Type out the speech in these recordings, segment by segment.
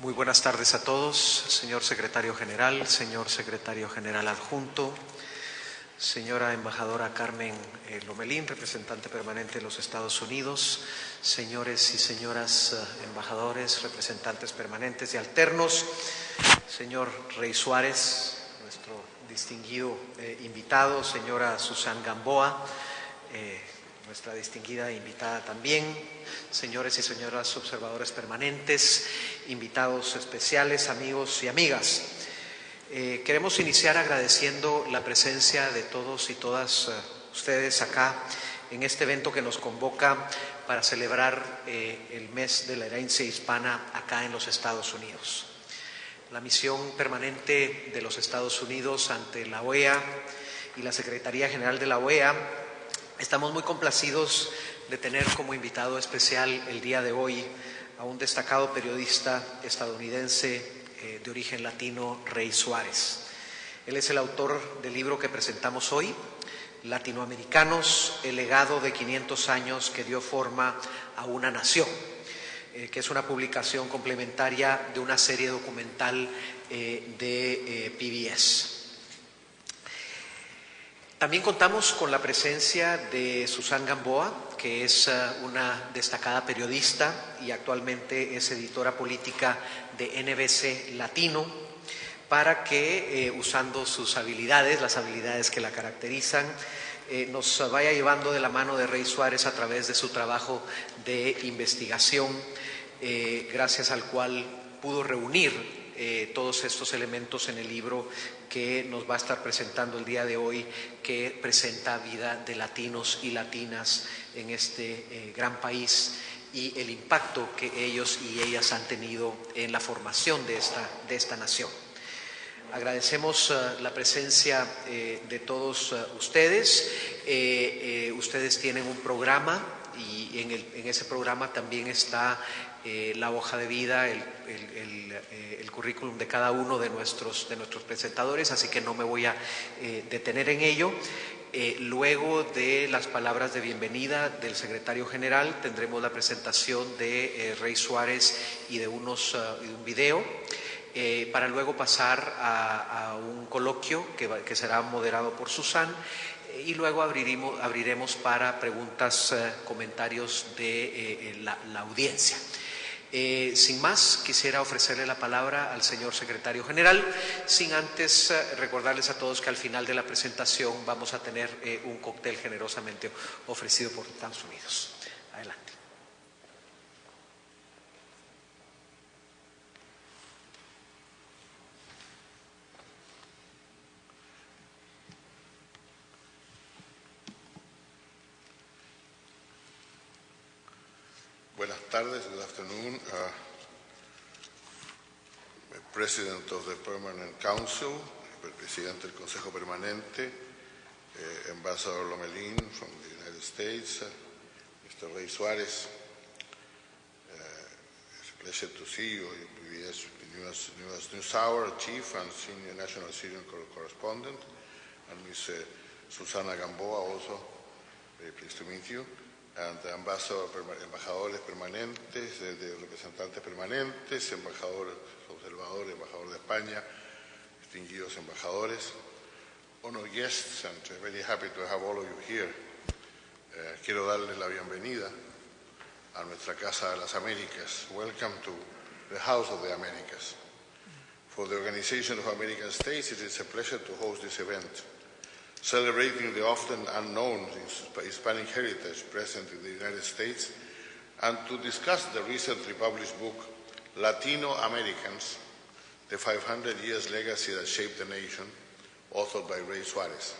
Muy buenas tardes a todos, señor secretario general, señor secretario general adjunto, señora embajadora Carmen Lomelín, representante permanente de los Estados Unidos, señores y señoras embajadores, representantes permanentes y alternos, señor Rey Suarez, nuestro distinguido invitado, señora Susan Gamboa, nuestra distinguida invitada también, señores y señoras observadores permanentes, invitados especiales, amigos y amigas. Queremos iniciar agradeciendo la presencia de todos y todas ustedes acá en este evento que nos convoca para celebrar el mes de la herencia hispana acá en los Estados Unidos. La misión permanente de los Estados Unidos ante la OEA y la Secretaría General de la OEA, estamos muy complacidos de tener como invitado especial el día de hoy a un destacado periodista estadounidense de origen latino, Rey Suarez. Él es el autor del libro que presentamos hoy, Latinoamericanos, el legado de 500 años que dio forma a una nación, que es una publicación complementaria de una serie documental de PBS. También contamos con la presencia de Susan Gamboa, que es una destacada periodista y actualmente es editora política de NBC Latino, para que usando sus habilidades, las habilidades que la caracterizan, nos vaya llevando de la mano de Rey Suarez a través de su trabajo de investigación, gracias al cual pudo reunir todos estos elementos en el libro que nos va a estar presentando el día de hoy, que presenta vida de latinos y latinas en este gran país y el impacto que ellos y ellas han tenido en la formación de esta nación. Agradecemos la presencia de todos ustedes. Ustedes tienen un programa y en ese programa también está la hoja de vida, el currículum de cada uno de nuestros presentadores, así que no me voy a detener en ello. Luego de las palabras de bienvenida del secretario general tendremos la presentación de Rey Suarez y de un video, para luego pasar a un coloquio que será moderado por Susan, y luego abriremos para preguntas, comentarios de la audiencia. Sin más, quisiera ofrecerle la palabra al señor secretario general, sin antes recordarles a todos que al final de la presentación vamos a tener un cóctel generosamente ofrecido por Estados Unidos. Adelante. Buenas tardes, good afternoon. President of the Permanent Council, Presidente del Consejo Permanente, Ambassador Lomelin from the United States, Mr. Rey Suarez. It's a pleasure to see you in PBS NewsHour, Chief and Senior National Syrian Correspondent, and Ms. Susana Gamboa also, very pleased to meet you. And embajadores permanentes, representantes permanentes, embajadores, observadores, embajador de España, distinguidos embajadores, honored guests, and very happy to have all of you here. Quiero darles la bienvenida a nuestra Casa de las Américas. Welcome to the House of the Americas. For the Organization of American States, it is a pleasure to host this event, celebrating the often unknown Hispanic heritage present in the United States, and to discuss the recently published book, Latino Americans, the 500 Years Legacy That Shaped the Nation, authored by Rey Suarez.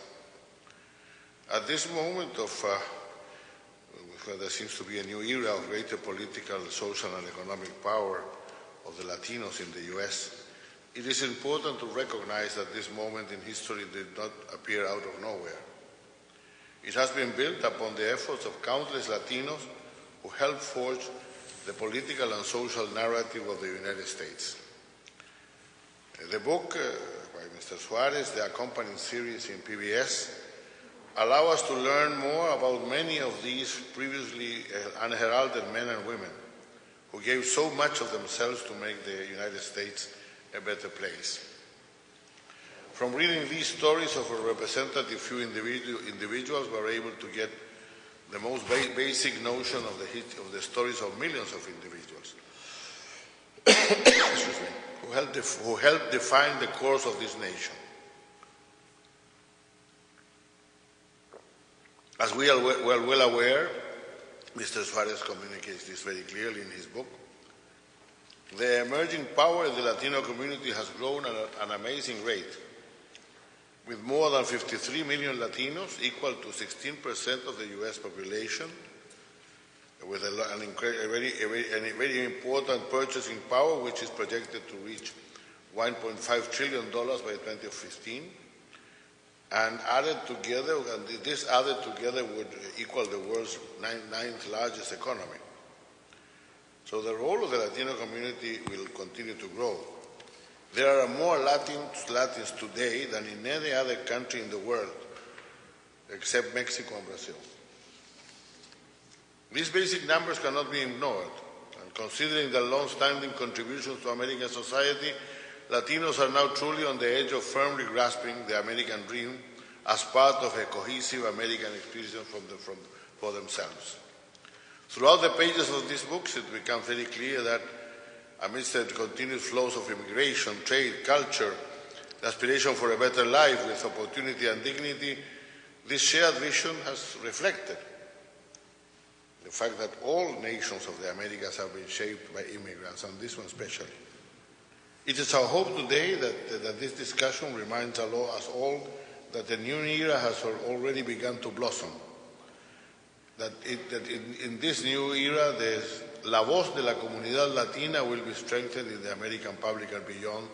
At this moment of where there seems to be a new era of greater political, social, and economic power of the Latinos in the U.S., it is important to recognize that this moment in history did not appear out of nowhere. It has been built upon the efforts of countless Latinos who helped forge the political and social narrative of the United States. The book by Mr. Suarez, the accompanying series in PBS, allow us to learn more about many of these previously unheralded men and women who gave so much of themselves to make the United States a better place. From reading these stories of a representative few individuals, we are able to get the most basic notion of the stories of millions of individuals excuse me, who helped define the course of this nation. As we are well aware, Mr. Suarez communicates this very clearly in his book, the emerging power in the Latino community has grown at an amazing rate, with more than 53 million Latinos, equal to 16% of the U.S. population, with a very important purchasing power, which is projected to reach $1.5 trillion by 2015, and this added together would equal the world's ninth largest economy. So the role of the Latino community will continue to grow. There are more Latins today than in any other country in the world, except Mexico and Brazil. These basic numbers cannot be ignored, and considering the long-standing contributions to American society, Latinos are now truly on the edge of firmly grasping the American dream as part of a cohesive American experience for themselves. Throughout the pages of these books, it becomes very clear that amidst the continuous flows of immigration, trade, culture, the aspiration for a better life with opportunity and dignity, this shared vision has reflected the fact that all nations of the Americas have been shaped by immigrants, and this one especially. It is our hope today that this discussion reminds us all that a new era has already begun to blossom, that in this new era, la voz de la comunidad latina will be strengthened in the American public and beyond,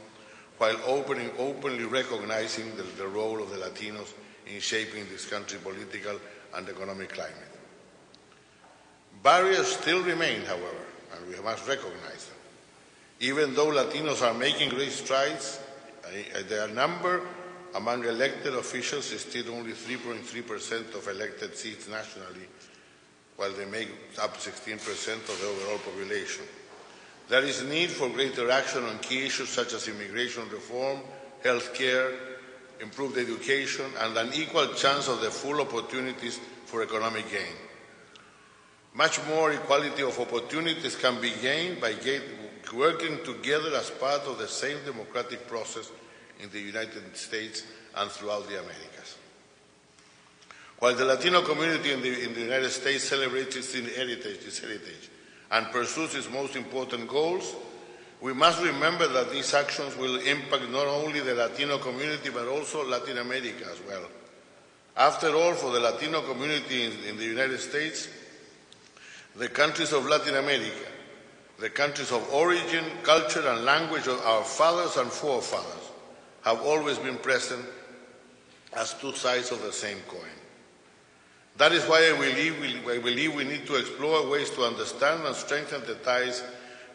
while openly recognizing the role of the Latinos in shaping this country's political and economic climate. Barriers still remain, however, and we must recognize them. Even though Latinos are making great strides, their number among elected officials is still only 3.3% of elected seats nationally, while they make up 16% of the overall population. There is need for greater action on key issues such as immigration reform, health care, improved education, and an equal chance of the full opportunities for economic gain. Much more equality of opportunities can be gained by working together as part of the same democratic process in the United States and throughout the Americas. While the Latino community in the United States celebrates its heritage and pursues its most important goals, we must remember that these actions will impact not only the Latino community but also Latin America as well. After all, for the Latino community in the United States, the countries of Latin America, the countries of origin, culture, and language of our fathers and forefathers have always been present as two sides of the same coin. That is why I believe we need to explore ways to understand and strengthen the ties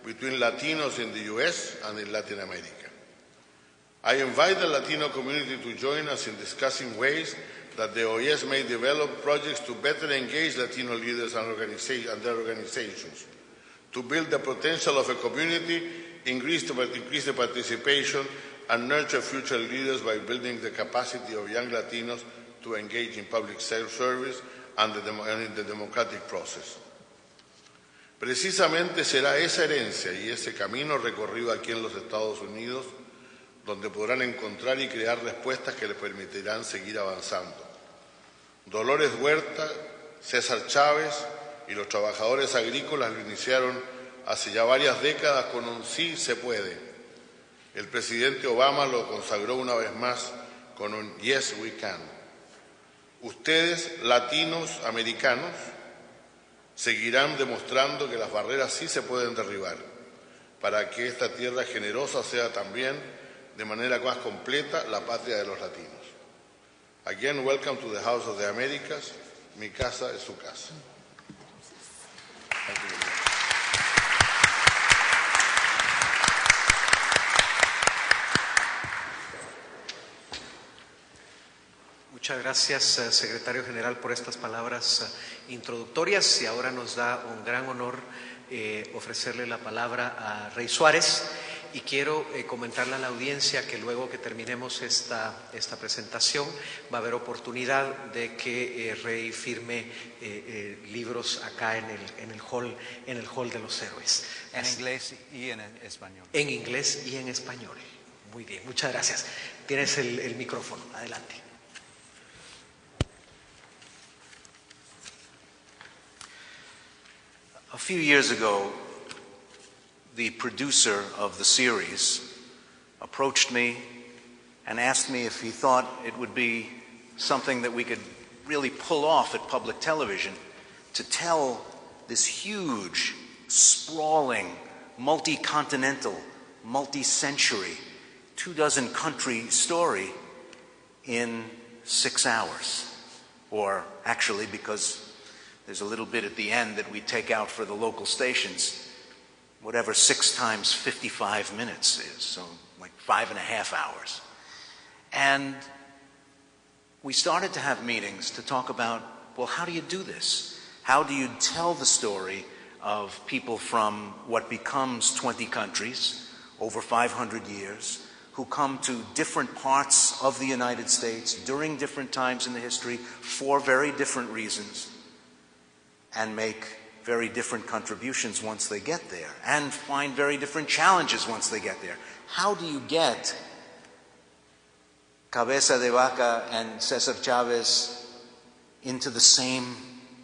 between Latinos in the U.S. and in Latin America. I invite the Latino community to join us in discussing ways that the OES may develop projects to better engage Latino leaders and their organizations, to build the potential of a community, increase the participation, and nurture future leaders by building the capacity of young Latinos to engage in public service and in the democratic process. Precisamente será esa herencia y ese camino recorrido aquí en los Estados Unidos donde podrán encontrar y crear respuestas que les permitirán seguir avanzando. Dolores Huerta, César Chávez y los trabajadores agrícolas lo iniciaron hace ya varias décadas con un sí se puede. El presidente Obama lo consagró una vez más con un yes we can. Ustedes, latinos americanos, seguirán demostrando que las barreras sí se pueden derribar para que esta tierra generosa sea también, de manera más completa, la patria de los latinos. Again, welcome to the House of the Americas. Mi casa es su casa. Thank you very much. Muchas gracias, secretario general, por estas palabras introductorias, y ahora nos da un gran honor ofrecerle la palabra a Rey Suárez. Y quiero comentarle a la audiencia que luego que terminemos esta presentación va a haber oportunidad de que Rey firme libros acá en el hall de los héroes. En inglés y en español. En inglés y en español. Muy bien, muchas gracias. Tienes el micrófono, adelante. A few years ago, the producer of the series approached me and asked me if he thought it would be something that we could really pull off at public television to tell this huge, sprawling, multi-continental, multi-century, 24 country story in 6 hours. Or actually, because there's a little bit at the end that we take out for the local stations, whatever 6 times 55 minutes is, so like 5.5 hours. And we started to have meetings to talk about, well, how do you do this? How do you tell the story of people from what becomes 20 countries, over 500 years, who come to different parts of the United States during different times in the history for very different reasons, and make very different contributions once they get there, and find very different challenges once they get there. How do you get Cabeza de Vaca and Cesar Chavez into the same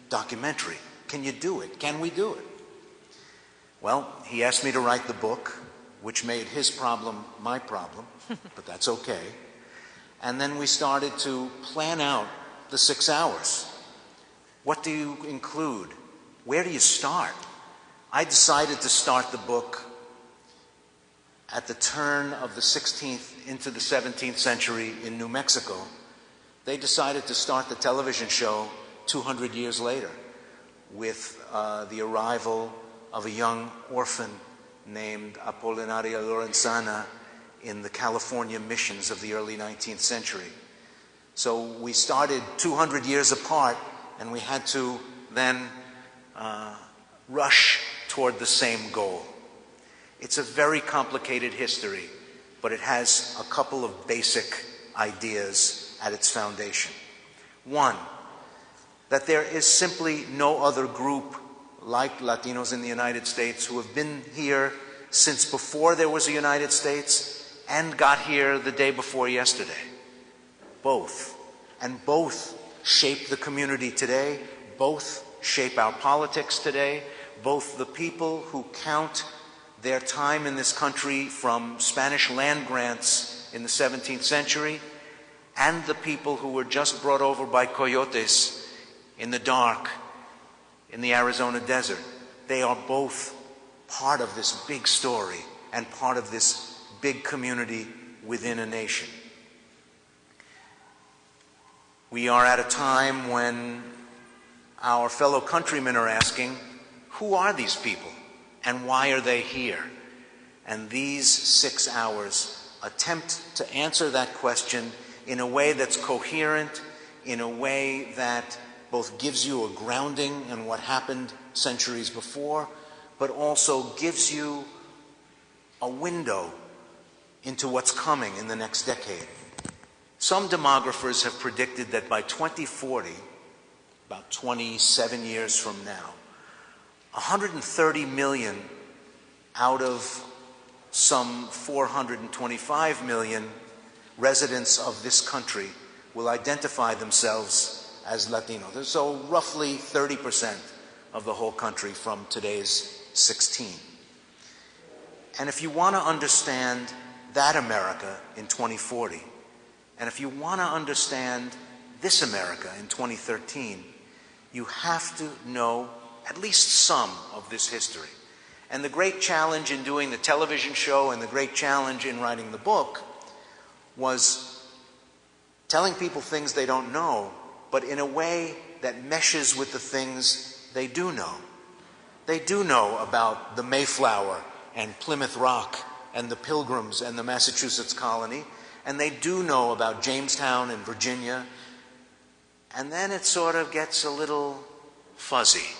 documentary? Can you do it? Can we do it? Well, he asked me to write the book, which made his problem my problem, but that's okay. And then we started to plan out the 6 hours. What do you include? Where do you start? I decided to start the book at the turn of the 16th into the 17th century in New Mexico. They decided to start the television show 200 years later with the arrival of a young orphan named Apolinaria Lorenzana in the California missions of the early 19th century. So we started 200 years apart, and we had to then rush toward the same goal. It's a very complicated history, but it has a couple of basic ideas at its foundation. One, that there is simply no other group like Latinos in the United States who have been here since before there was a United States and got here the day before yesterday. Both. And both shape the community today, both shape our politics today, both the people who count their time in this country from Spanish land grants in the 17th century, and the people who were just brought over by coyotes in the dark in the Arizona desert. They are both part of this big story and part of this big community within a nation. We are at a time when our fellow countrymen are asking, who are these people and why are they here? And these 6 hours attempt to answer that question in a way that's coherent, in a way that both gives you a grounding in what happened centuries before, but also gives you a window into what's coming in the next decade. Some demographers have predicted that by 2040, about 27 years from now, 130 million out of some 425 million residents of this country will identify themselves as Latino. So roughly 30% of the whole country from today's 16. And if you want to understand that America in 2040, and if you want to understand this America in 2013, you have to know at least some of this history. And the great challenge in doing the television show and the great challenge in writing the book was telling people things they don't know, but in a way that meshes with the things they do know. They do know about the Mayflower and Plymouth Rock and the Pilgrims and the Massachusetts colony, and they do know about Jamestown and Virginia, and then it sort of gets a little fuzzy.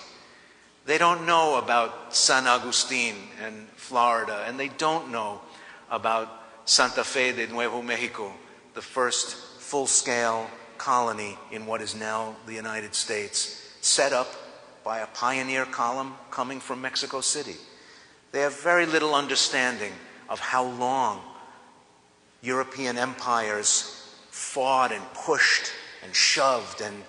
They don't know about San Agustin and Florida, and they don't know about Santa Fe de Nuevo Mexico, the first full-scale colony in what is now the United States, set up by a pioneer column coming from Mexico City. They have very little understanding of how long European empires fought and pushed and shoved and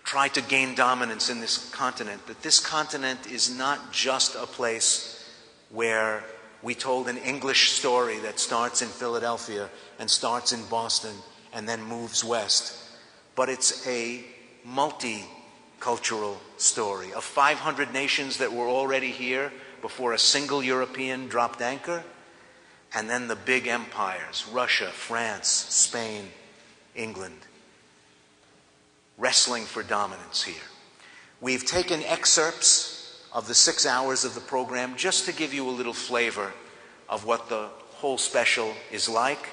tried to gain dominance in this continent, that this continent is not just a place where we told an English story that starts in Philadelphia and starts in Boston and then moves west, but it's a multicultural story of 500 nations that were already here before a single European dropped anchor, and then the big empires, Russia, France, Spain, England, wrestling for dominance here. We've taken excerpts of the 6 hours of the program just to give you a little flavor of what the whole special is like.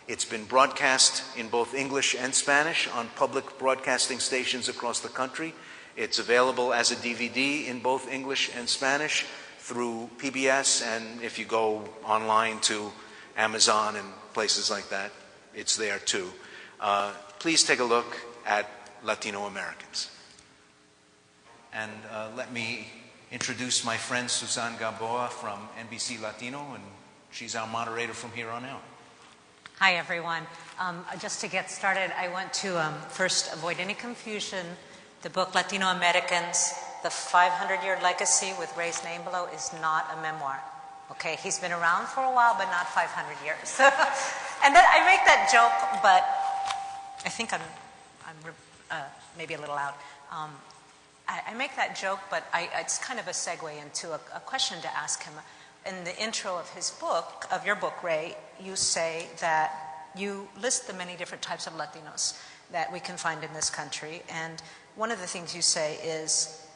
It's been broadcast in both English and Spanish on public broadcasting stations across the country. It's available as a DVD in both English and Spanish through PBS, and if you go online to Amazon and places like that, it's there too. Please take a look at Latino Americans. And let me introduce my friend Susan Gamboa from NBC Latino, and she's our moderator from here on out. Hi, everyone. Just to get started, I want to first avoid any confusion. The book Latino Americans, The 500-Year Legacy with Ray's name below is not a memoir. Okay, he's been around for a while, but not 500 years. And then I make that joke, but I think I'm maybe a little loud. I make that joke, but it's kind of a segue into a question to ask him. In the intro of his book, of your book, Ray, you say that you list the many different types of Latinos that we can find in this country. And one of the things you say is,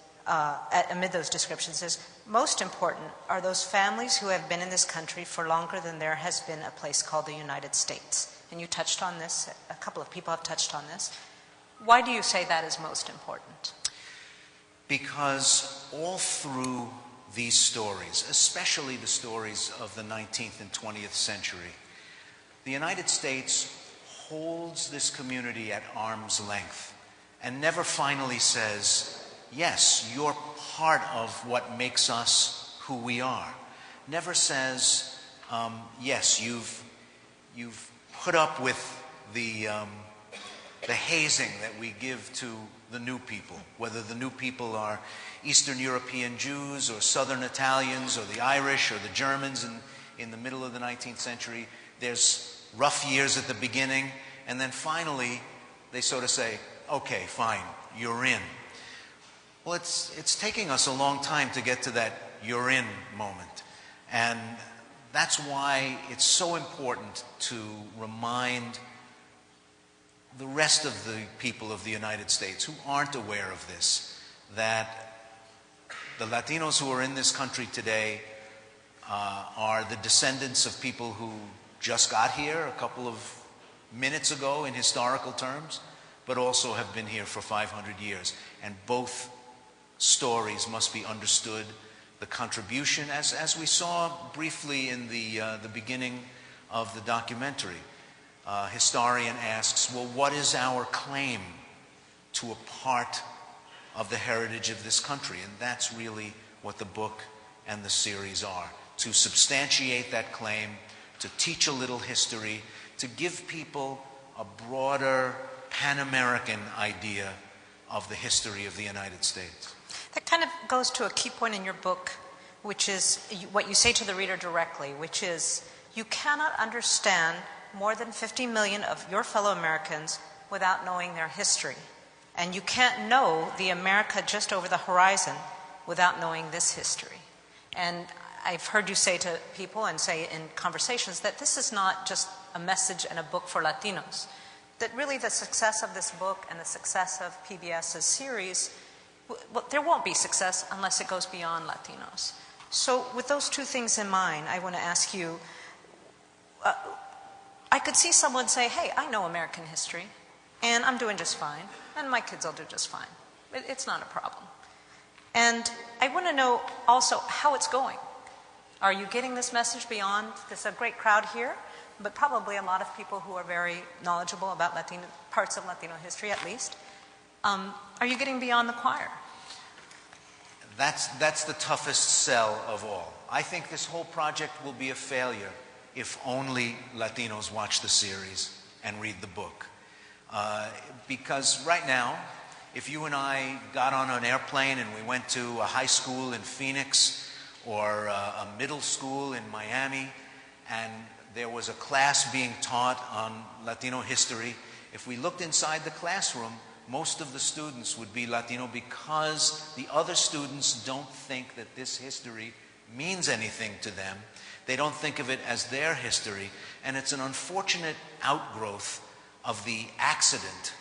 amid those descriptions, is most important are those families who have been in this country for longer than there has been a place called the United States. And you touched on this. A couple of people have touched on this. Why do you say that is most important? Because all through these stories, especially the stories of the 19th and 20th century, the United States holds this community at arm's length and never finally says, yes, you're part of what makes us who we are. Never says, yes, you've put up with the hazing that we give to the new people, whether the new people are Eastern European Jews or Southern Italians or the Irish or the Germans in the middle of the 19th century. There's rough years at the beginning, and then finally they sort of say, okay, fine, you're in. Well, it's taking us a long time to get to that you're in moment. And that's why it's so important to remind the rest of the people of the United States who aren't aware of this, that the Latinos who are in this country today are the descendants of people who just got here a couple of minutes ago in historical terms, but also have been here for 500 years. And both stories must be understood. The contribution, as we saw briefly in the beginning of the documentary, historian asks, well, what is our claim to a part of the heritage of this country? And that's really what the book and the series are, to substantiate that claim, to teach a little history, to give people a broader Pan-American idea of the history of the United States. That kind of goes to a key point in your book, which is what you say to the reader directly, which is you cannot understand more than 50 million of your fellow Americans without knowing their history. And you can't know the America just over the horizon without knowing this history. And I've heard you say to people and say in conversations that this is not just a message and a book for Latinos, that really the success of this book and the success of PBS's series, well, there won't be success unless it goes beyond Latinos. So with those two things in mind, I want to ask you, I could see someone say, hey, I know American history, and I'm doing just fine, and my kids will do just fine. It's not a problem. And I want to know also how it's going. Are you getting this message beyond? There's a great crowd here, but probably a lot of people who are very knowledgeable about Latino, parts of Latino history at least. Are you getting beyond the choir? That's the toughest sell of all. I think this whole project will be a failure if only Latinos watch the series and read the book. Because right now, if you and I got on an airplane and we went to a high school in Phoenix or a middle school in Miami, and there was a class being taught on Latino history, if we looked inside the classroom, most of the students would be Latino because the other students don't think that this history means anything to them. They don't think of it as their history, and it's an unfortunate outgrowth of the accident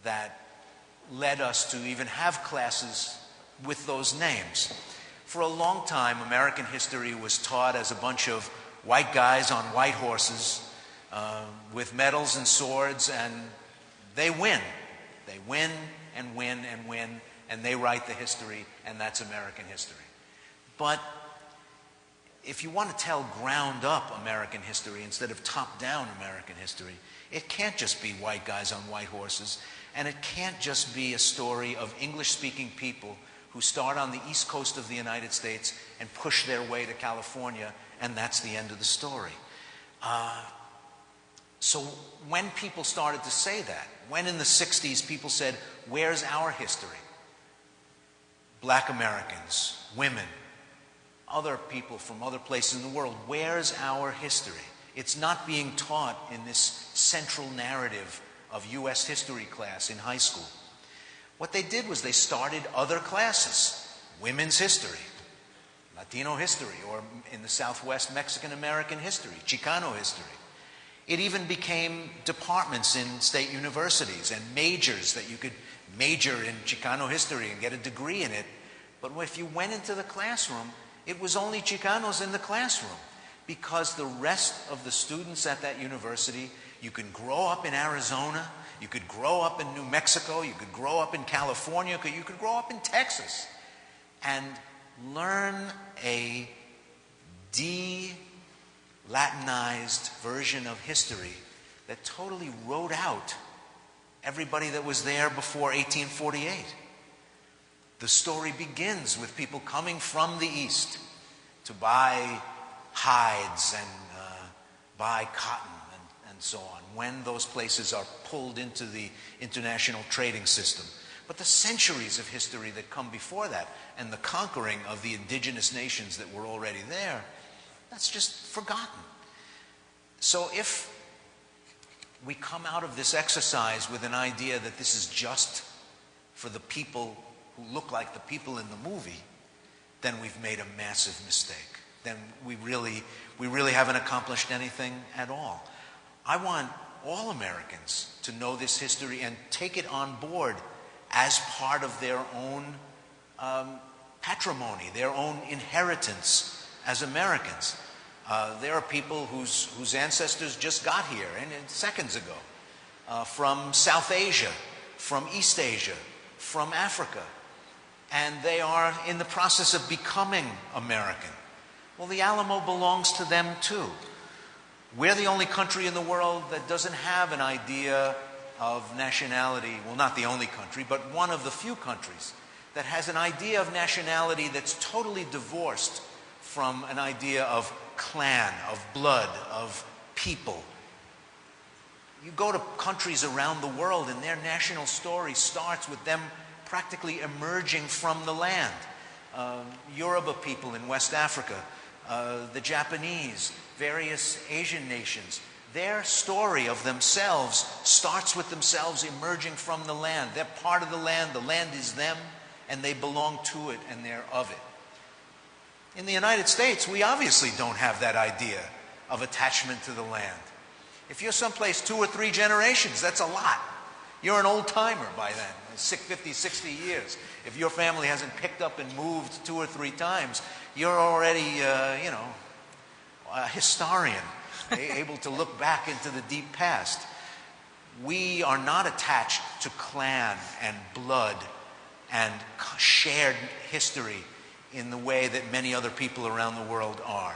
that led us to even have classes with those names. For a long time, American history was taught as a bunch of white guys on white horses with medals and swords, and they win. They win and win and win, and they write the history, and that's American history. But if you want to tell ground-up American history instead of top-down American history, it can't just be white guys on white horses, and it can't just be a story of English-speaking people who start on the east coast of the United States and push their way to California, and that's the end of the story. So when people started to say that, when in the 60s people said, where's our history? Black Americans, women, other people from other places in the world, where's our history? It's not being taught in this central narrative of U.S. history class in high school. What they did was they started other classes, women's history, Latino history, or in the Southwest, Mexican American history, Chicano history. It even became departments in state universities and majors that you could major in Chicano history and get a degree in it. But if you went into the classroom, it was only Chicanos in the classroom, because the rest of the students at that university, you can grow up in Arizona, you could grow up in New Mexico, you could grow up in California, you could grow up in Texas, and learn a de-Latinized version of history that totally wrote out everybody that was there before 1848. The story begins with people coming from the East to buy hides and buy cotton and so on, when those places are pulled into the international trading system. But the centuries of history that come before that, and the conquering of the indigenous nations that were already there, that's just forgotten. So if we come out of this exercise with an idea that this is just for the people who look like the people in the movie, then we've made a massive mistake. Then we really haven't accomplished anything at all. I want all Americans to know this history and take it on board as part of their own patrimony, their own inheritance as Americans. There are people whose ancestors just got here seconds ago, from South Asia, from East Asia, from Africa, and they are in the process of becoming American. Well, the Alamo belongs to them too. We're the only country in the world that doesn't have an idea of nationality. Well, not the only country, but one of the few countries that has an idea of nationality that's totally divorced from an idea of clan, of blood, of people. You go to countries around the world and their national story starts with them practically emerging from the land. Yoruba people in West Africa, the Japanese, various Asian nations, their story of themselves starts with themselves emerging from the land. They're part of the land is them, and they belong to it, and they're of it. In the United States, we obviously don't have that idea of attachment to the land. If you're someplace 2 or 3 generations, that's a lot. You're an old-timer by then, 50, 60 years. If your family hasn't picked up and moved 2 or 3 times, you're already, a historian, able to look back into the deep past. We are not attached to clan and blood and shared history in the way that many other people around the world are.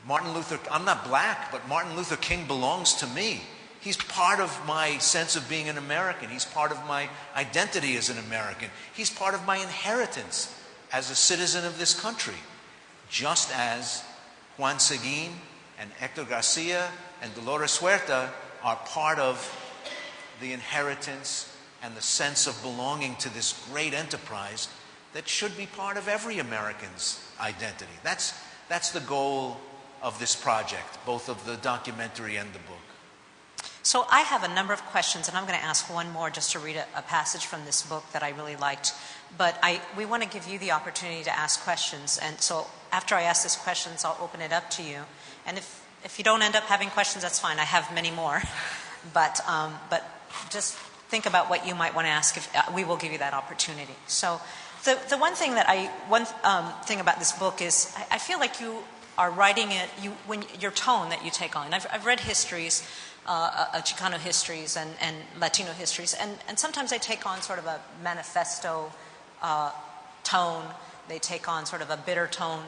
I'm not black, but Martin Luther King belongs to me. He's part of my sense of being an American. He's part of my identity as an American. He's part of my inheritance as a citizen of this country. Just as Juan Seguin and Hector Garcia and Dolores Huerta are part of the inheritance and the sense of belonging to this great enterprise that should be part of every American's identity. That's the goal of this project, both of the documentary and the book. So I have a number of questions, and I'm going to ask one more just to read a passage from this book that I really liked. But we want to give you the opportunity to ask questions. And so after I ask these questions, I'll open it up to you. And if you don't end up having questions, that's fine. I have many more. But just think about what you might want to ask. We will give you that opportunity. So the one thing thing about this book is I feel like you are writing it, your tone that you take on. I've read histories, Chicano histories and Latino histories, and sometimes they take on sort of a manifesto tone. They take on sort of a bitter tone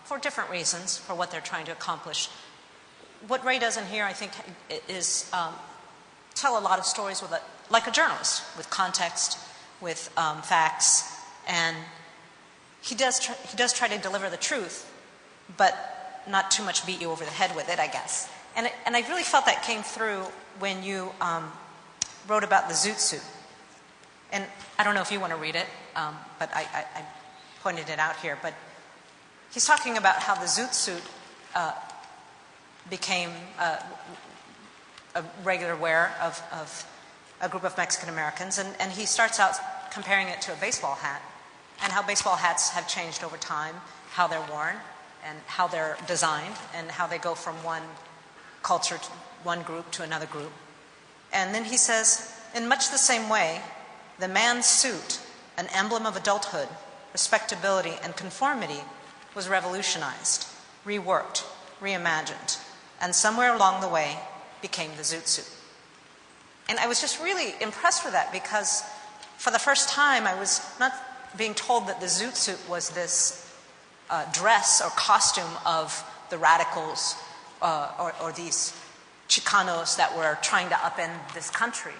for different reasons, for what they're trying to accomplish. What Ray does in here, I think, is tell a lot of stories like a journalist, with context, with facts, and he does try to deliver the truth, but not too much beat you over the head with it, I guess. And I really felt that came through when you wrote about the Zoot suit. And I don't know if you want to read it, but I pointed it out here. But he's talking about how the Zoot suit became a regular wear of a group of Mexican Americans. And he starts out comparing it to a baseball hat, and how baseball hats have changed over time, how they're worn, and how they're designed, and how they go from one culture, to one group to another group. And then he says, in much the same way, the man's suit, an emblem of adulthood, respectability, and conformity, was revolutionized, reworked, reimagined, and somewhere along the way became the Zoot suit. And I was just really impressed with that, because for the first time I was not being told that the Zoot suit was this dress or costume of the radicals or these Chicanos that were trying to upend this country.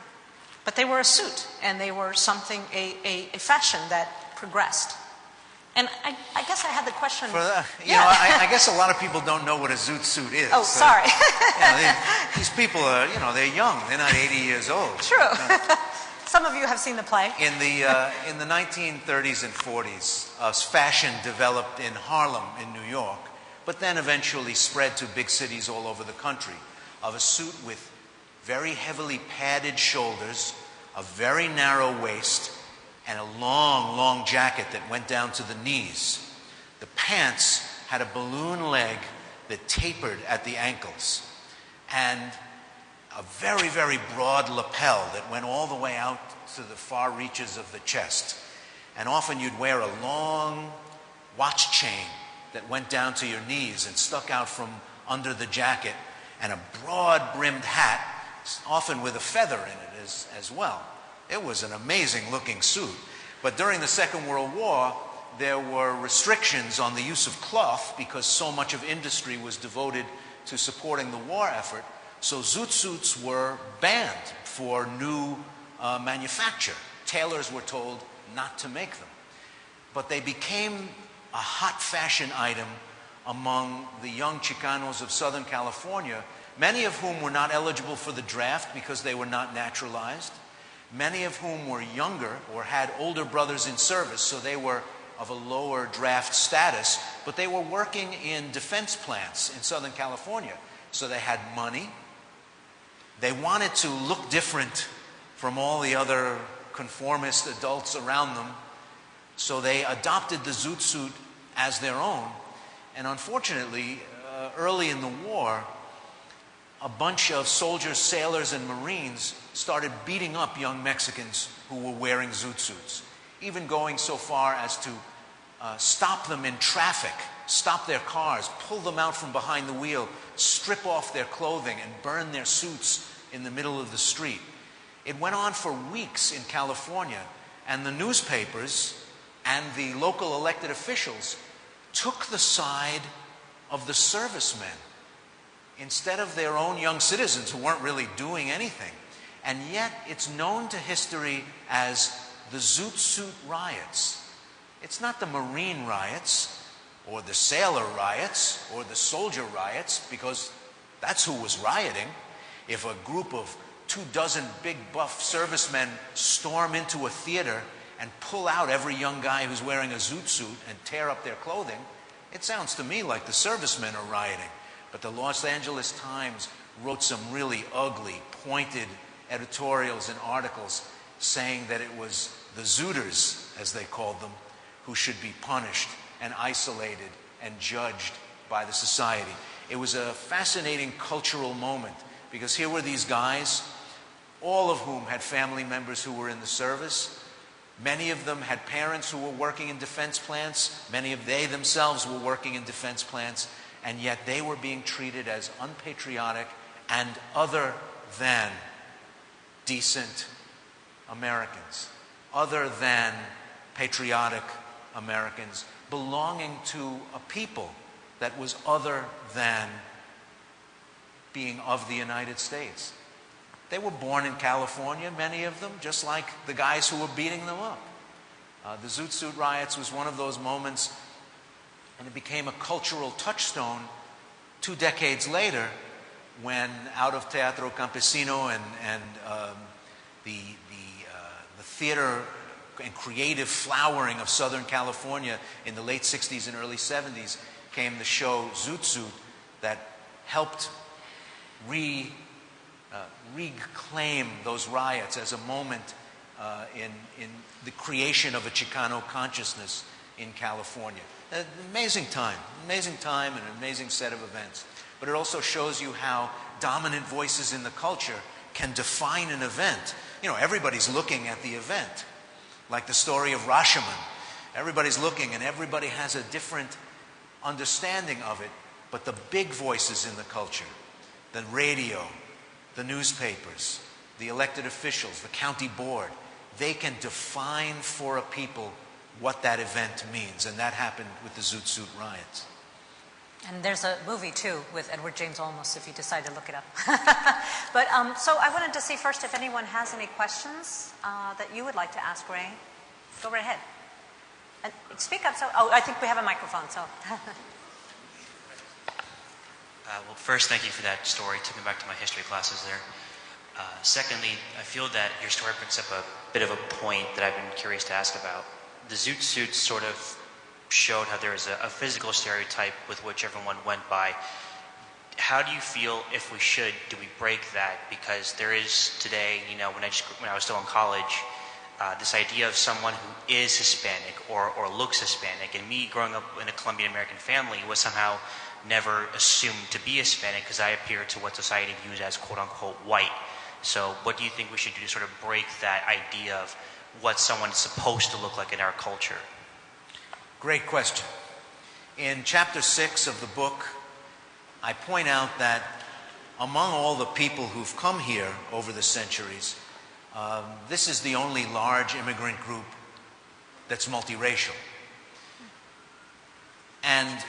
But they were a suit, and they were something, a fashion that progressed. And I guess I had the question. I guess a lot of people don't know what a Zoot suit is. Oh, sorry. These people are, they're young. They're not 80 years old. True. Some of you have seen the play. In the 1930s and 40s, fashion developed in Harlem in New York, but then eventually spread to big cities all over the country, of a suit with very heavily padded shoulders, a very narrow waist, and a long, long jacket that went down to the knees. The pants had a balloon leg that tapered at the ankles, and a very, very broad lapel that went all the way out to the far reaches of the chest. And often you'd wear a long watch chain that went down to your knees and stuck out from under the jacket, and a broad-brimmed hat, often with a feather in it as well. It was an amazing looking suit. But during the Second World War, there were restrictions on the use of cloth because so much of industry was devoted to supporting the war effort. So Zoot suits were banned for new manufacture. Tailors were told not to make them. But they became a hot fashion item among the young Chicanos of Southern California, many of whom were not eligible for the draft because they were not naturalized, many of whom were younger or had older brothers in service, so they were of a lower draft status, but they were working in defense plants in Southern California. So they had money. They wanted to look different from all the other conformist adults around them, so they adopted the Zoot suit as their own. And unfortunately, early in the war, a bunch of soldiers, sailors, and Marines started beating up young Mexicans who were wearing Zoot suits, even going so far as to stop them in traffic, stop their cars, pull them out from behind the wheel, strip off their clothing, and burn their suits in the middle of the street. It went on for weeks in California, And the newspapers and the local elected officials took the side of the servicemen instead of their own young citizens who weren't really doing anything. And yet it's known to history as the Zoot riots. It's not the Marine riots or the sailor riots or the soldier riots, because that's who was rioting. If a group of 24 big buff servicemen storm into a theater and pull out every young guy who's wearing a Zoot suit and tear up their clothing, it sounds to me like the servicemen are rioting. But the Los Angeles Times wrote some really ugly, pointed editorials and articles saying that it was the Zooters, as they called them, who should be punished and isolated and judged by the society. It was a fascinating cultural moment, because here were these guys, all of whom had family members who were in the service. Many of them had parents who were working in defense plants. Many of they themselves were working in defense plants, and yet they were being treated as unpatriotic and other than decent Americans, other than patriotic Americans, belonging to a people that was other than being of the United States. They were born in California, many of them, just like the guys who were beating them up. The Zoot Suit riots was one of those moments, and it became a cultural touchstone 2 decades later, when out of Teatro Campesino and the theater and creative flowering of Southern California in the late 60s and early 70s came the show Zoot Suit, that helped reclaim those riots as a moment in the creation of a Chicano consciousness in California. An amazing time and an amazing set of events. But it also shows you how dominant voices in the culture can define an event. You know, everybody's looking at the event, like the story of Rashomon. Everybody's looking, and everybody has a different understanding of it. But the big voices in the culture, the radio, the newspapers, the elected officials, the county board, they can define for a people what that event means. And that happened with the Zoot Suit riots. And there's a movie, too, with Edward James Olmos, if you decide to look it up. But so I wanted to see first if anyone has any questions that you would like to ask Ray. Go right ahead. And speak up. I think we have a microphone, so. Well, first, thank you for that story. It took me back to my history classes there. Secondly, I feel that your story brings up a bit of a point that I've been curious to ask about. The Zoot Suits sort of showed how there is a physical stereotype with which everyone went by. How do you feel, if we should, do we break that? Because there is today, you know, when I was still in college, this idea of someone who is Hispanic or looks Hispanic, and me growing up in a Colombian American family was somehow never assumed to be Hispanic because I appear to what society views as quote-unquote white. So what do you think we should do to sort of break that idea of what someone is supposed to look like in our culture? Great question. In chapter 6 of the book, I point out that among all the people who've come here over the centuries, this is the only large immigrant group that's multiracial. And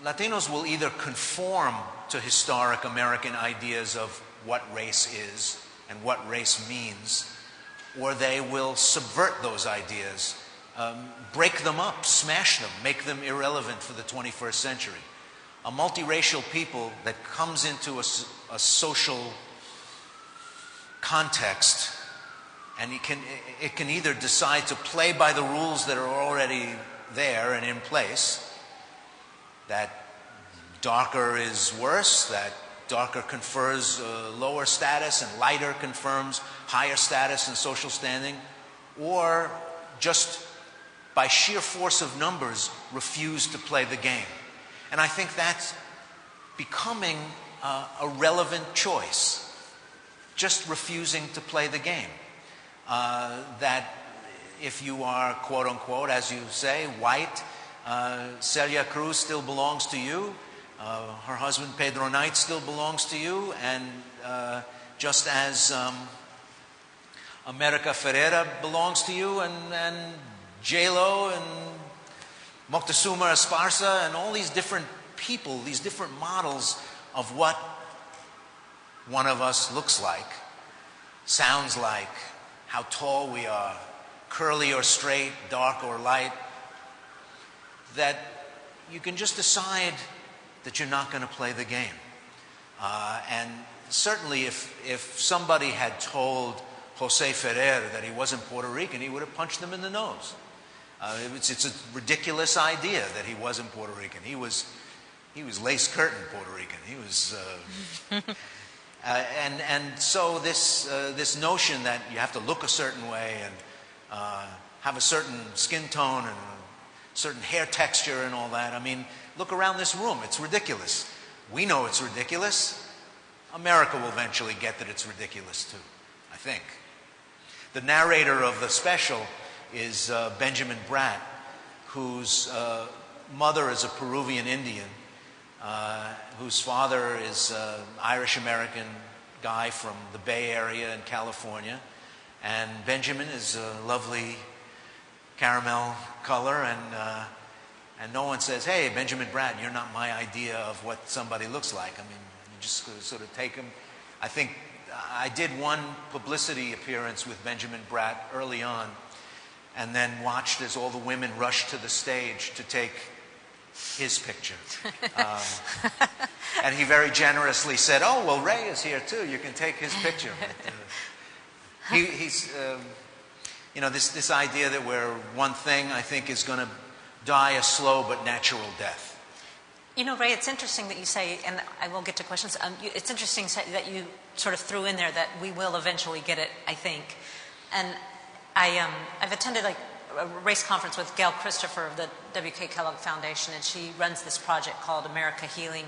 Latinos will either conform to historic American ideas of what race is and what race means, or they will subvert those ideas, break them up, smash them, make them irrelevant for the 21st century. A multiracial people that comes into a social context, and it can either decide to play by the rules that are already there and in place, that darker is worse, that darker confers lower status and lighter confirms higher status and social standing, or just by sheer force of numbers refuse to play the game. And I think that's becoming a relevant choice, just refusing to play the game. That if you are, quote unquote, as you say, white, Celia Cruz still belongs to you, her husband Pedro Knight still belongs to you, and just as America Ferrera belongs to you, and J-Lo and Moctezuma Esparza and all these different people, these different models of what one of us looks like, sounds like, how tall we are, curly or straight, dark or light, that you can just decide that you're not going to play the game. And certainly if somebody had told Jose Ferrer that he wasn't Puerto Rican, he would have punched them in the nose. It's a ridiculous idea that he wasn't Puerto Rican. He was lace curtain Puerto Rican. He was, and so this notion that you have to look a certain way and have a certain skin tone and a certain hair texture and all that. I mean, look around this room. It's ridiculous. We know it's ridiculous. America will eventually get that it's ridiculous too, I think. The narrator of the special is Benjamin Bratt, whose mother is a Peruvian Indian, whose father is an Irish-American guy from the Bay Area in California. And Benjamin is a lovely caramel color, and no one says, hey, Benjamin Bratt, you're not my idea of what somebody looks like. I mean, you just sort of take him. I think I did one publicity appearance with Benjamin Bratt early on, and then watched as all the women rushed to the stage to take his picture. And he very generously said, oh, well, Ray is here too. You can take his picture. He's, you know, this idea that we're one thing, I think, is going to die a slow but natural death. You know, Ray, it's interesting that you say, and I will get to questions, it's interesting that you sort of threw in there that we will eventually get it, I think. And I've attended like a race conference with Gail Christopher of the W.K. Kellogg Foundation, and she runs this project called America Healing.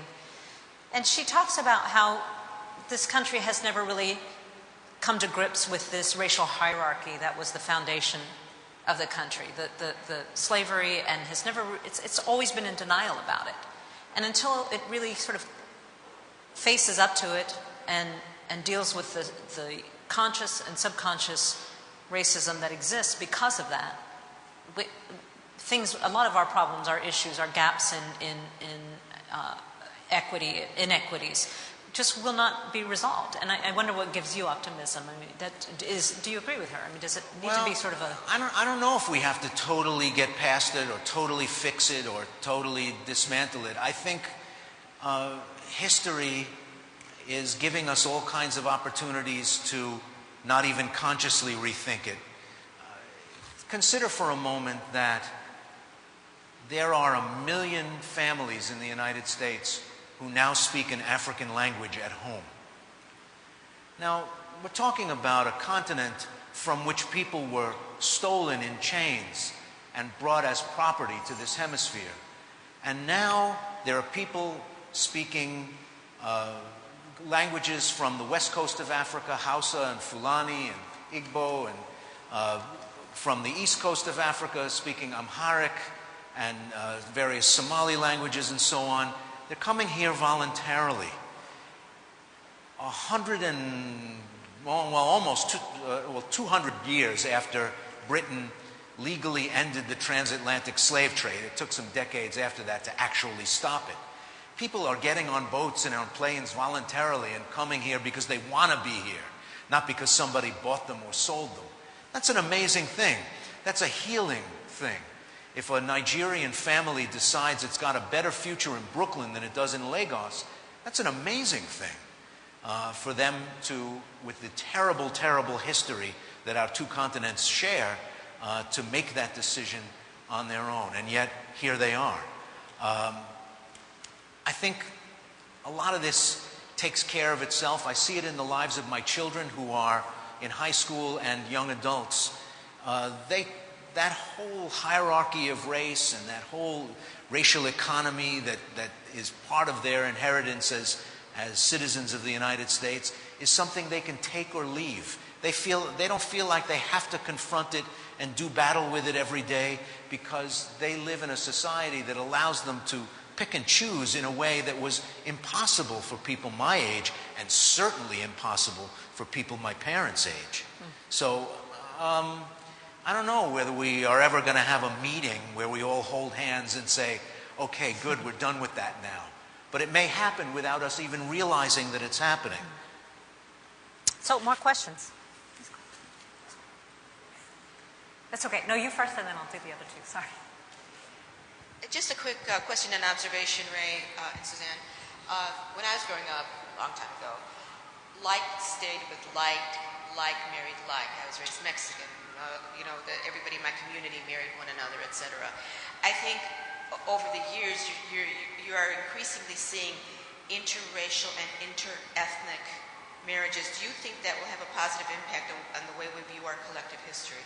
And she talks about how this country has never really come to grips with this racial hierarchy that was the foundation of the country, the slavery, and has never, it's always been in denial about it. And until it really sort of faces up to it and deals with the conscious and subconscious racism that exists because of that, a lot of our problems, our issues, our gaps in equity, inequities, just will not be resolved. And I wonder what gives you optimism. I mean, do you agree with her? I mean, does it need to be sort of a... I don't know if we have to totally get past it or totally fix it or totally dismantle it. I think history is giving us all kinds of opportunities to not even consciously rethink it. Consider for a moment that there are 1 million families in the United States who now speak an African language at home. Now, we're talking about a continent from which people were stolen in chains and brought as property to this hemisphere. And now there are people speaking languages from the west coast of Africa, Hausa and Fulani and Igbo, and from the east coast of Africa speaking Amharic and various Somali languages and so on. They're coming here voluntarily. 200 years after Britain legally ended the transatlantic slave trade. It took some decades after that to actually stop it. People are getting on boats and on planes voluntarily and coming here because they want to be here, not because somebody bought them or sold them. That's an amazing thing. That's a healing thing. If a Nigerian family decides it's got a better future in Brooklyn than it does in Lagos, that's an amazing thing for them to, with the terrible, terrible history that our two continents share, to make that decision on their own. And yet, here they are. I think a lot of this takes care of itself. I see it in the lives of my children who are in high school and young adults. That whole hierarchy of race and that whole racial economy that is part of their inheritance as citizens of the United States is something they can take or leave. They don't feel like they have to confront it and do battle with it every day because they live in a society that allows them to pick and choose in a way that was impossible for people my age, and certainly impossible for people my parents' age. So I don't know whether we are ever going to have a meeting where we all hold hands and say, okay, good, we're done with that now. But it may happen without us even realizing that it's happening. So, more questions? That's okay. No, you first, and then I'll do the other two. Sorry. Just a quick question and observation, Ray and Suzanne. When I was growing up a long time ago, like stayed with like married like. I was raised Mexican. Everybody in my community married one another, etc. I think over the years you are increasingly seeing interracial and interethnic marriages. Do you think that will have a positive impact on the way we view our collective history?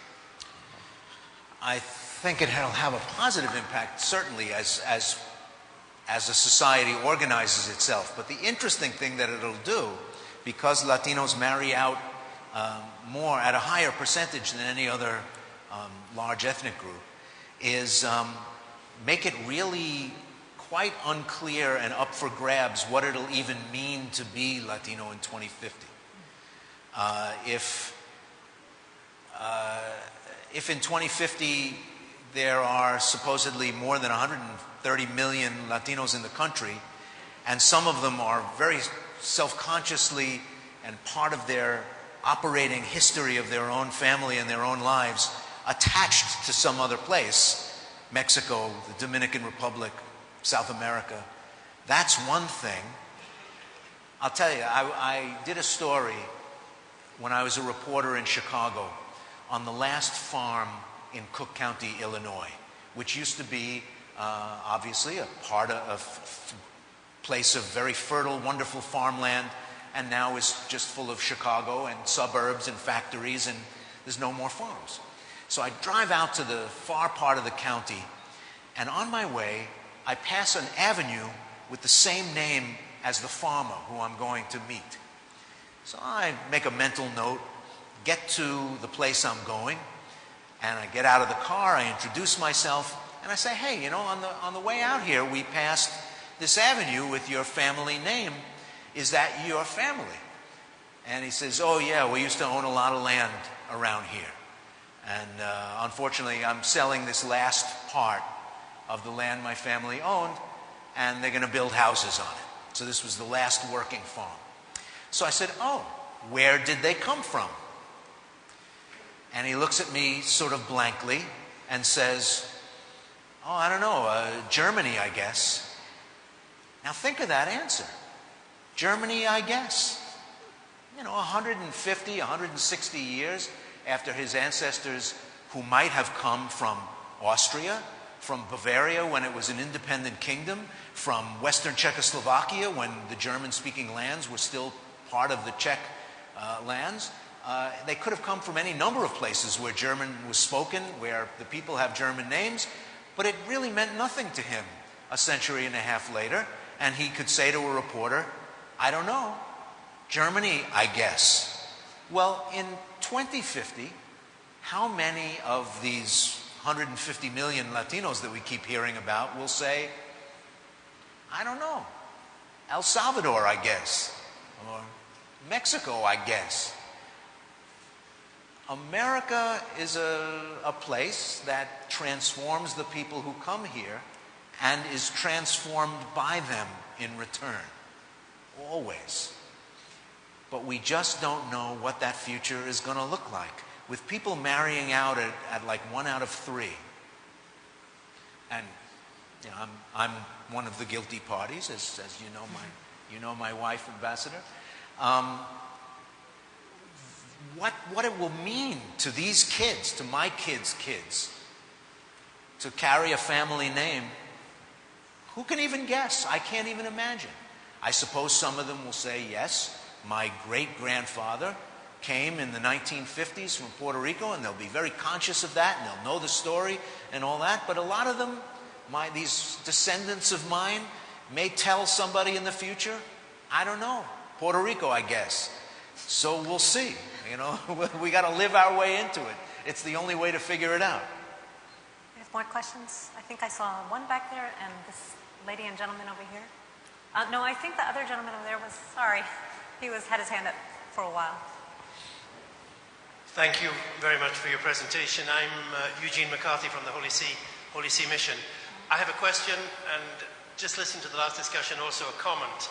I think it'll have a positive impact, certainly, as a society organizes itself. But the interesting thing that it'll do, because Latinos marry out more at a higher percentage than any other large ethnic group, is make it really quite unclear and up for grabs what it'll even mean to be Latino in 2050. If in 2050 there are supposedly more than 130 million Latinos in the country, and some of them are very self-consciously and part of their operating history of their own family and their own lives attached to some other place, Mexico, the Dominican Republic, South America, that's one thing. I'll tell you, I did a story when I was a reporter in Chicago on the last farm in Cook County, Illinois, which used to be obviously a part of place of very fertile, wonderful farmland, and now is just full of Chicago and suburbs and factories, and there's no more farms. So I drive out to the far part of the county, and on my way, I pass an avenue with the same name as the farmer who I'm going to meet. So I make a mental note, get to the place I'm going, and I get out of the car, I introduce myself, and I say, hey, on the way out here, we passed this avenue with your family name. Is that your family? And he says, oh yeah, we used to own a lot of land around here. And unfortunately, I'm selling this last part of the land my family owned, and they're going to build houses on it. So this was the last working farm. So I said, oh, where did they come from? And he looks at me sort of blankly and says, oh, I don't know, Germany, I guess. Now think of that answer. Germany, I guess. 150, 160 years after his ancestors, who might have come from Austria, from Bavaria when it was an independent kingdom, from Western Czechoslovakia when the German-speaking lands were still part of the Czech lands. They could have come from any number of places where German was spoken, where the people have German names, but it really meant nothing to him a century and a half later, and he could say to a reporter, I don't know, Germany, I guess. Well, in 2050, how many of these 150 million Latinos that we keep hearing about will say, I don't know, El Salvador, I guess, or Mexico, I guess. America is a place that transforms the people who come here and is transformed by them in return, always. But we just don't know what that future is going to look like, with people marrying out at like 1 out of 3. And I'm one of the guilty parties, as you know my wife, Ambassador. What it will mean to these kids, to my kids' kids, to carry a family name, who can even guess? I can't even imagine. I suppose some of them will say, yes, my great-grandfather came in the 1950s from Puerto Rico, and they'll be very conscious of that, and they'll know the story and all that. But a lot of them, these descendants of mine, may tell somebody in the future, I don't know, Puerto Rico, I guess. So we'll see. We got to live our way into it. It's the only way to figure it out. We have more questions. I think I saw one back there and this lady and gentleman over here. No, I think the other gentleman over there was, sorry, had his hand up for a while. Thank you very much for your presentation. I'm Eugene McCarthy from the Holy See Mission. I have a question, and just listening to the last discussion, also a comment.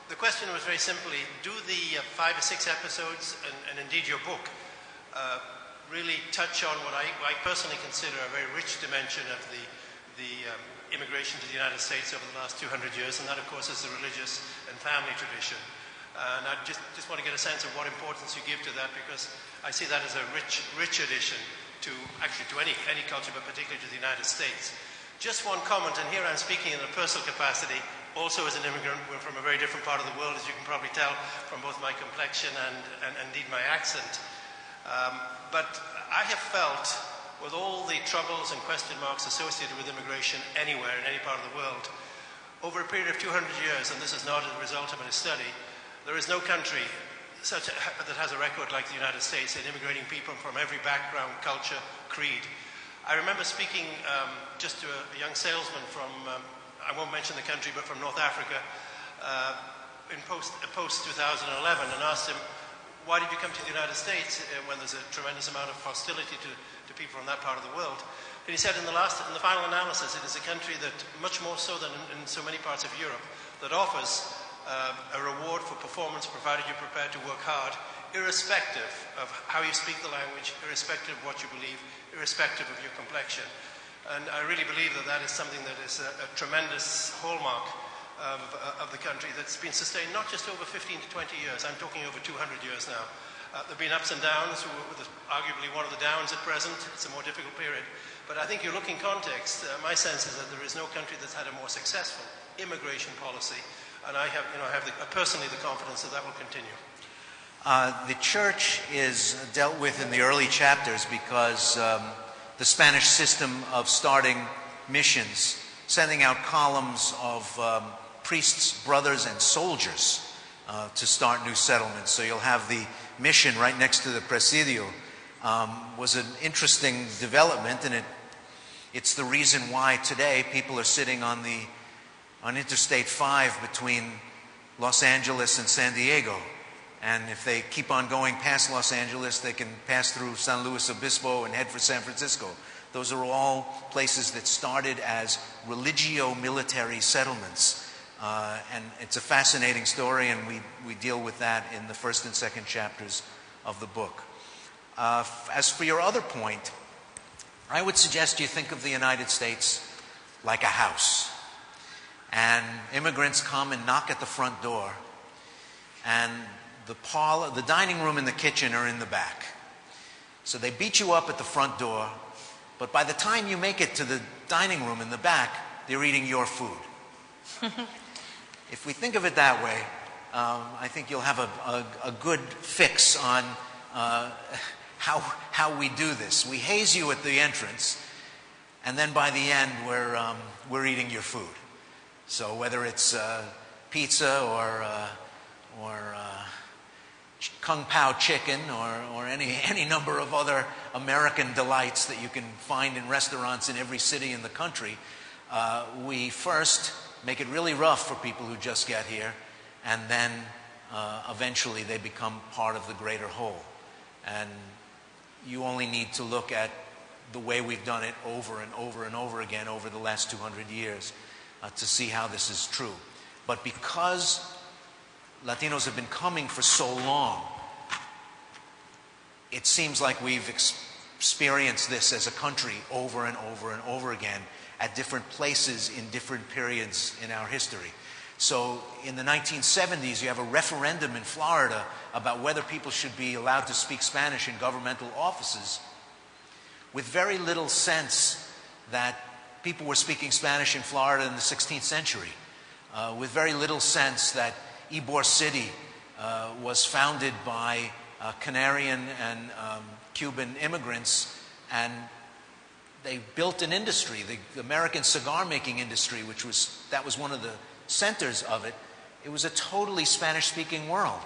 The question was very simply, do the 5 or 6 episodes, and indeed your book, really touch on what I personally consider a very rich dimension of the immigration to the United States over the last 200 years, and that, of course, is the religious and family tradition. And I just want to get a sense of what importance you give to that, because I see that as a rich addition to any culture, but particularly to the United States. Just one comment, and here I'm speaking in a personal capacity, also as an immigrant. We're from a very different part of the world, as you can probably tell from both my complexion and indeed my accent. But I have felt, with all the troubles and question marks associated with immigration anywhere in any part of the world, over a period of 200 years, and this is not a result of a study, there is no country that has a record like the United States in immigrating people from every background, culture, creed. I remember speaking just to a young salesman from, I won't mention the country, but from North Africa in post-2011, and asked him, why did you come to the United States when there's a tremendous amount of hostility to people from that part of the world? And he said in the final analysis, it is a country that, much more so than in so many parts of Europe, that offers a reward for performance provided you're prepared to work hard, irrespective of how you speak the language, irrespective of what you believe, irrespective of your complexion. And I really believe that that is something that is a tremendous hallmark of the country that's been sustained not just over 15 to 20 years, I'm talking over 200 years now. There have been ups and downs, with arguably one of the downs at present. It's a more difficult period. But I think you look in context, my sense is that there is no country that's had a more successful immigration policy. And I have personally the confidence that that will continue. The church is dealt with in the early chapters because the Spanish system of starting missions, sending out columns of priests, brothers, and soldiers to start new settlements. So you'll have the mission right next to the presidio. Was an interesting development, and it's the reason why today people are sitting on Interstate 5 between Los Angeles and San Diego. And if they keep on going past Los Angeles, they can pass through San Luis Obispo and head for San Francisco. Those are all places that started as religio-military settlements. And it's a fascinating story, and we deal with that in the first and second chapters of the book. As for your other point, I would suggest you think of the United States like a house. And immigrants come and knock at the front door, and the dining room and the kitchen are in the back. So they beat you up at the front door, but by the time you make it to the dining room in the back, they're eating your food. If we think of it that way, I think you'll have a good fix on how we do this. We haze you at the entrance, and then by the end, we're eating your food. So whether it's pizza or Kung Pao chicken or any number of other American delights that you can find in restaurants in every city in the country, we first make it really rough for people who just get here, and then eventually they become part of the greater whole. And you only need to look at the way we've done it over and over and over again over the last 200 years to see how this is true. But because Latinos have been coming for so long, it seems like we've experienced this as a country over and over and over again at different places in different periods in our history. So in the 1970s, you have a referendum in Florida about whether people should be allowed to speak Spanish in governmental offices, with very little sense that people were speaking Spanish in Florida in the 16th century, with very little sense that Ybor City was founded by Canarian and Cuban immigrants, and they built an industry, the American cigar-making industry, that was one of the centers of it. It was a totally Spanish-speaking world,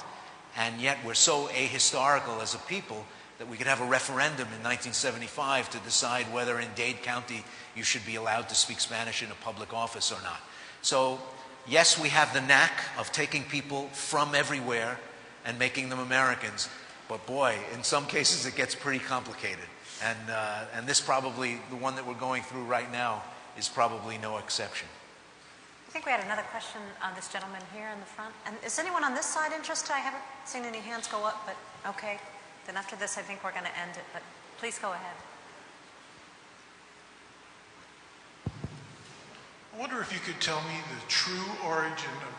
and yet we're so ahistorical as a people that we could have a referendum in 1975 to decide whether in Dade County you should be allowed to speak Spanish in a public office or not. So, yes, we have the knack of taking people from everywhere and making them Americans, but boy, in some cases it gets pretty complicated. And this probably, the one that we're going through right now, is probably no exception. I think we had another question on this gentleman here in the front. And is anyone on this side interested? I haven't seen any hands go up, but okay. Then after this, I think we're going to end it, but please go ahead. I wonder if you could tell me the true origin of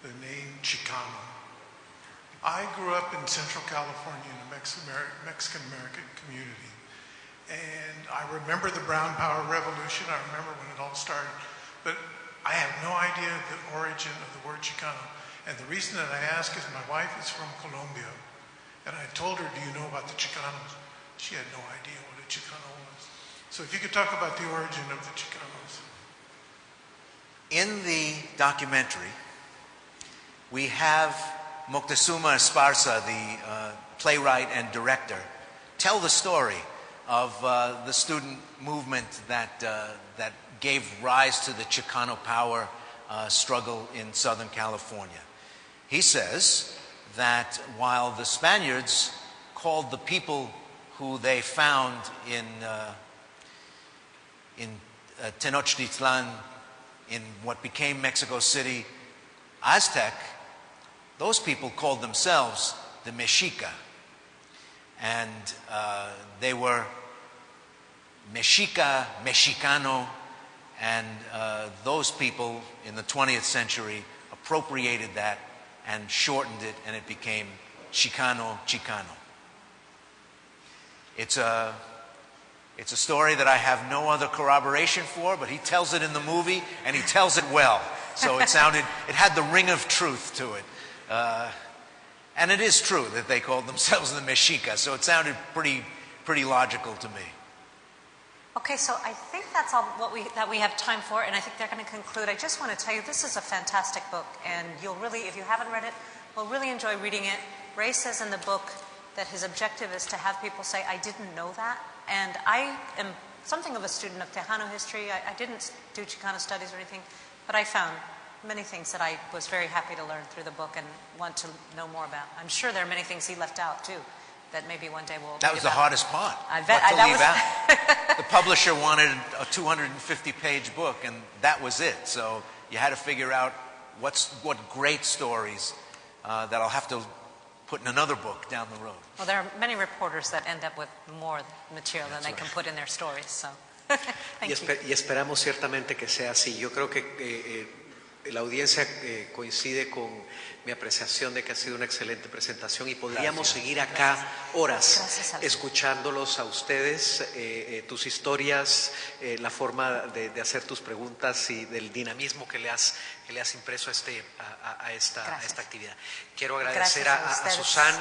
the name Chicano. I grew up in Central California in a Mexican-American community. And I remember the Brown Power Revolution. I remember when it all started. But I have no idea the origin of the word Chicano. And the reason that I ask is my wife is from Colombia. And I told her, do you know about the Chicanos? She had no idea what a Chicano was. So if you could talk about the origin of the Chicanos. In the documentary, we have Moctezuma Esparza, the playwright and director, tell the story of the student movement that gave rise to the Chicano power struggle in Southern California. He says that while the Spaniards called the people who they found in Tenochtitlan, in what became Mexico City, Aztec, those people called themselves the Mexica. And they were Mexica, Mexicano, and those people in the 20th century appropriated that and shortened it, and it became Chicano, Chicano. It's a story that I have no other corroboration for, but he tells it in the movie, and he tells it well. So it had the ring of truth to it. And it is true that they called themselves the Mexica, so it sounded pretty logical to me. Okay, so I think that's all that we have time for, and I think they're going to conclude. I just want to tell you, this is a fantastic book, and you'll really, if you haven't read it, will really enjoy reading it. Ray says in the book that his objective is to have people say, I didn't know that. And I am something of a student of Tejano history. I didn't do Chicano studies or anything, but I found many things that I was very happy to learn through the book and want to know more about. I'm sure there are many things he left out, too, that maybe one day we'll That was the hardest part. I bet. What to leave out. The publisher wanted a 250-page book, and that was it. So you had to figure out what great stories that I'll have to put in another book down the road. Well, there are many reporters that end up with more material than they can put in their stories. So, thank you. Y esperamos ciertamente que sea así. Yo creo que la audiencia coincide con mi apreciación de que ha sido una excelente presentación y podríamos seguir acá horas escuchándolos a ustedes, tus historias, la forma de hacer tus preguntas y del dinamismo que le has impreso a esta actividad. Quiero agradecer a Susan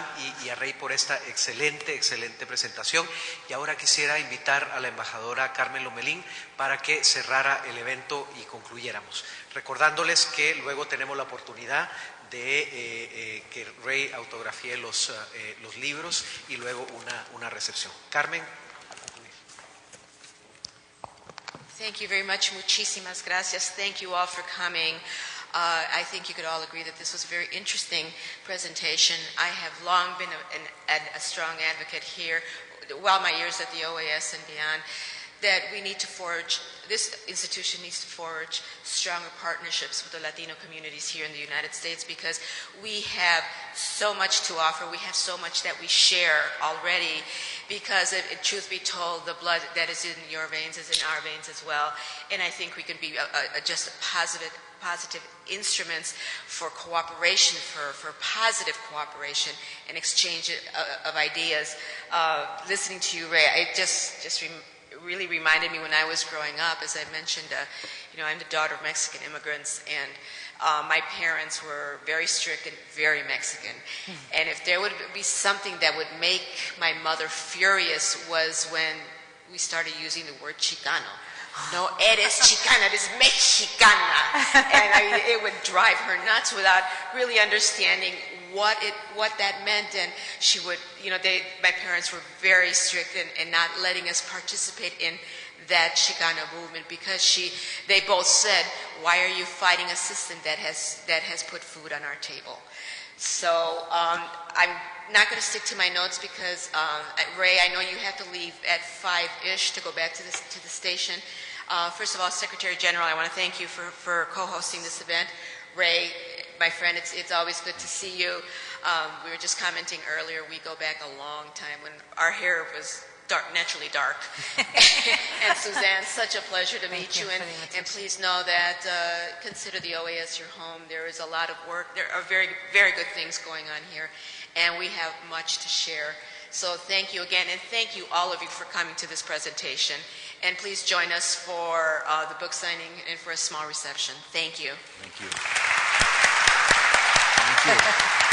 y a Rey por esta excelente presentación, y ahora quisiera invitar a la embajadora Carmen Lomelín para que cerrara el evento y concluyéramos. Recordándoles que luego tenemos la oportunidad de que Ray autografíe los libros y luego una recepción. Carmen. Thank you very much. Muchísimas gracias. Thank you all for coming. I think you could all agree that this was a very interesting presentation. I have long been a strong advocate here, while my years at the OAS and beyond, that we need to this institution needs to forge stronger partnerships with the Latino communities here in the United States, because we have so much to offer. We have so much that we share already, because truth be told, the blood that is in your veins is in our veins as well. And I think we can be just positive instruments for cooperation, for positive cooperation and exchange of ideas. Listening to you, Ray, it really reminded me when I was growing up. As I mentioned, I'm the daughter of Mexican immigrants, and my parents were very strict and very Mexican. And if there would be something that would make my mother furious, was when we started using the word Chicano. No eres Chicana, eres Mexicana. And it would drive her nuts without really understanding what that meant. And she would, my parents were very strict in not letting us participate in that Chicano movement, because they both said, why are you fighting a system that has put food on our table? So I'm not going to stick to my notes because, Ray, I know you have to leave at 5-ish to go back to the station. First of all, Secretary General, I want to thank you for co-hosting this event. Ray, my friend, it's always good to see you. We were just commenting earlier, we go back a long time when our hair was naturally dark. And Suzanne, such a pleasure to meet you. And please know that consider the OAS your home. There is a lot of work. There are very, very good things going on here, and we have much to share. So thank you again, and thank you all of you for coming to this presentation. And please join us for the book signing and for a small reception. Thank you. Thank you. Thank you.